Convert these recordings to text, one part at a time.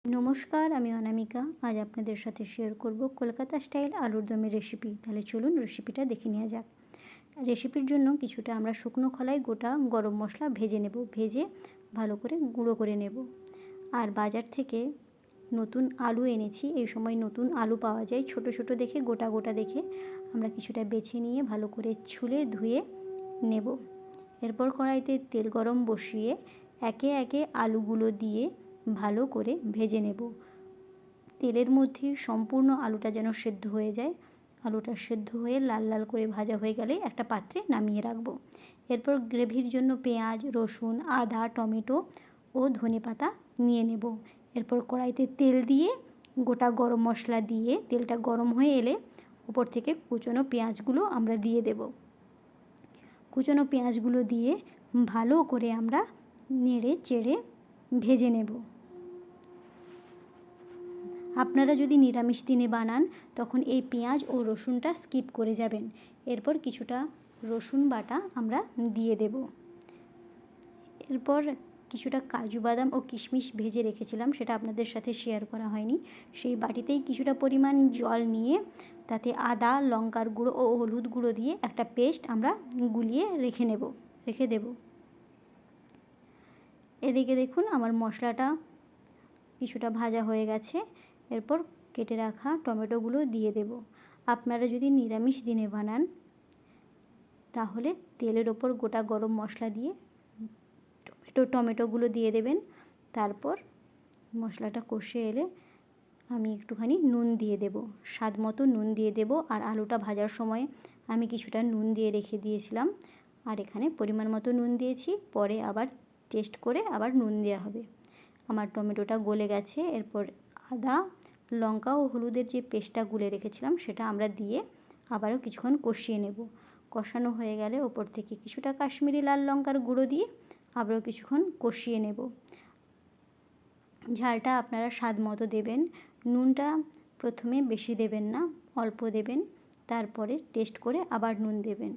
নমস্কার, আমি অনামিকা। আজ আপনাদের সাথে শেয়ার করব কলকাতা স্টাইল আলুর দমের রেসিপি। তাহলে চলুন রেসিপিটা দেখে নেওয়া যাক। রেসিপির জন্য কিছুটা আমরা শুকনো খোলায় গোটা গরম মশলা ভেজে নেব, ভেজে ভালো করে গুঁড়ো করে নেব। আর বাজার থেকে নতুন আলু এনেছি। এই সময় নতুন আলু পাওয়া যায়, ছোট ছোট দেখে, গোটা গোটা দেখে আমরা কিছুটা বেছে নিয়ে ভালো করে ছুলে ধুয়ে নেব। এরপর কড়াইতে তেল গরম বসিয়ে একে একে আলুগুলো দিয়ে ভালো করে ভেজে নেব। তেলের মধ্যে সম্পূর্ণ আলুটা যেন সেদ্ধ হয়ে যায়। আলুটা সেদ্ধ হয়ে লাল লাল করে ভাজা হয়ে গেলে একটা পাত্রে নামিয়ে রাখবো। এরপর গ্রেভির জন্য পেঁয়াজ, রসুন, আদা, টমেটো ও ধনেপাতা নিয়ে নেব। এরপর কড়াইতে তেল দিয়ে গোটা গরম মশলা দিয়ে তেলটা গরম হয়ে এলে উপর থেকে কুচনো পেঁয়াজগুলো আমরা দিয়ে দেব। কুচনো পেঁয়াজগুলো দিয়ে ভালো করে আমরা নেড়ে চেড়ে ভেজে নেব। আপনারা যদি নিরামিষ দিনে বানান তখন এই পেঁয়াজ ও রসুনটা স্কিপ করে যাবেন। এরপর কিছুটা রসুন বাটা আমরা দিয়ে দেব। এরপর কিছুটা কাজু বাদাম ও কিশমিশ ভেজে রেখেছিলাম, সেটা আপনাদের সাথে শেয়ার করা হয়নি। সেই বাটিতেই কিছুটা পরিমাণ জল নিয়ে তাতে আদা, লঙ্কার গুঁড়ো ও হলুদ গুঁড়ো দিয়ে একটা পেস্ট আমরা গুলিয়ে রেখে দেব। এদিকে দেখুন আমার মশলাটা কিছুটা ভাজা হয়ে গেছে। এরপর কেটে রাখা টমেটোগুলো দিয়ে দেব। আপনারা যদি নিরামিষ দিনে বানান তাহলে তেলের ওপর গোটা গরম মশলা দিয়ে টমেটোগুলো দিয়ে দেবেন। তারপর মশলাটা কষে এলে আমি একটুখানি নুন দিয়ে দেব, স্বাদ মতো নুন দিয়ে দেব। আর আলুটা ভাজার সময় আমি কিছুটা নুন দিয়ে রেখে দিয়েছিলাম, আর এখানে পরিমাণ মতো নুন দিয়েছি। পরে আবার টেস্ট করে আবার নুন দেওয়া হবে। আমার টমেটোটা গলে গেছে। এরপর আদা, লঙ্কা ও হলুদের যে পেস্টটা গুলে রেখেছিলাম সেটা আমরা দিয়ে আবারও কিছুক্ষণ কষিয়ে নেব। কষানো হয়ে গেলে ওপর থেকে কিছুটা কাশ্মীরি লাল লঙ্কার গুঁড়ো দিয়ে আবারও কিছুক্ষণ কষিয়ে নেব। ঝালটা আপনারা স্বাদ মতো দেবেন। নুনটা প্রথমে বেশি দেবেন না, অল্প দেবেন। তারপরে টেস্ট করে আবার নুন দেবেন।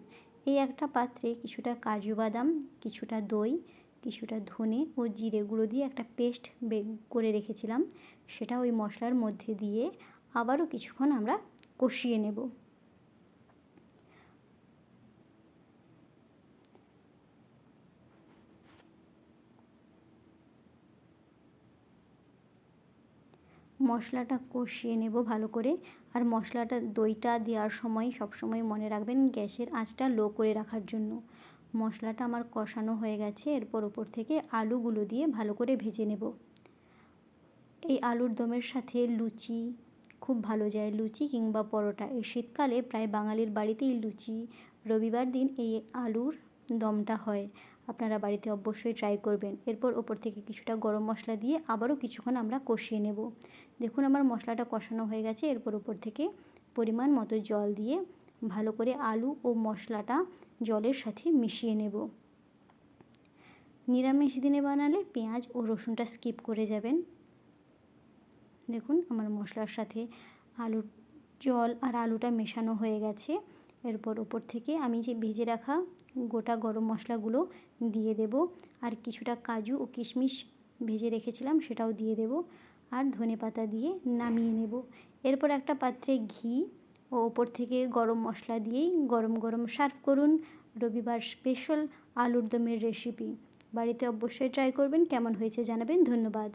এই একটা পাত্রে কিছুটা কাজু বাদাম, কিছুটা দই, কিছুটা ধনে ও জিরে গুঁড়ো দিয়ে একটা পেস্ট করে রেখেছিলাম, সেটা ওই মশলার মধ্যে দিয়ে আবারও কিছুক্ষণ আমরা কষিয়ে নেব। মশলাটা কষিয়ে নেব ভালো করে। আর মশলাটা, দইটা দেওয়ার সময় সবসময় মনে রাখবেন গ্যাসের আঁচটা লো করে রাখার জন্য। মশলাটা আমার কষানো হয়ে গেছে। এরপর ওপর থেকে আলুগুলো দিয়ে ভালো করে ভেজে নেব। এই আলুর দমের সাথে লুচি খুব ভালো যায়, লুচি কিংবা পরোটা। এই শীতকালে প্রায় বাঙালির বাড়িতেই লুচি, রবিবার দিন এই আলুর দমটা হয়। আপনারা বাড়িতে অবশ্যই ট্রাই করবেন। এরপর ওপর থেকে কিছুটা গরম মশলা দিয়ে আবারও কিছুক্ষণ আমরা কষিয়ে নেব। দেখুন আমার মশলাটা কষানো হয়ে গেছে। এরপর ওপর থেকে পরিমাণ মতো জল দিয়ে ভালো করে আলু ও মশলাটা জলের সাথে মিশিয়ে নেব। নিরামিষ দিনে বানালে পেঁয়াজ ও রসুনটা স্কিপ করে যাবেন। দেখুন আমার মশলার সাথে আলুর জল আর আলুটা মেশানো হয়ে গেছে। এরপর ওপর থেকে আমি যে ভেজে রাখা গোটা গরম মশলাগুলো দিয়ে দেব। আর কিছুটা কাজু ও কিশমিশ ভেজে রেখেছিলাম সেটাও দিয়ে দেব। আর ধনেপাতা দিয়ে নামিয়ে নেব। এরপর একটা পাত্রে ঘি ও ওপর থেকে গরম মশলা দিয়েই গরম গরম সার্ভ করুন রবিবার স্পেশাল আলুর দমের রেসিপি। বাড়িতে অবশ্যই ট্রাই করবেন, কেমন হয়েছে জানাবেন। ধন্যবাদ।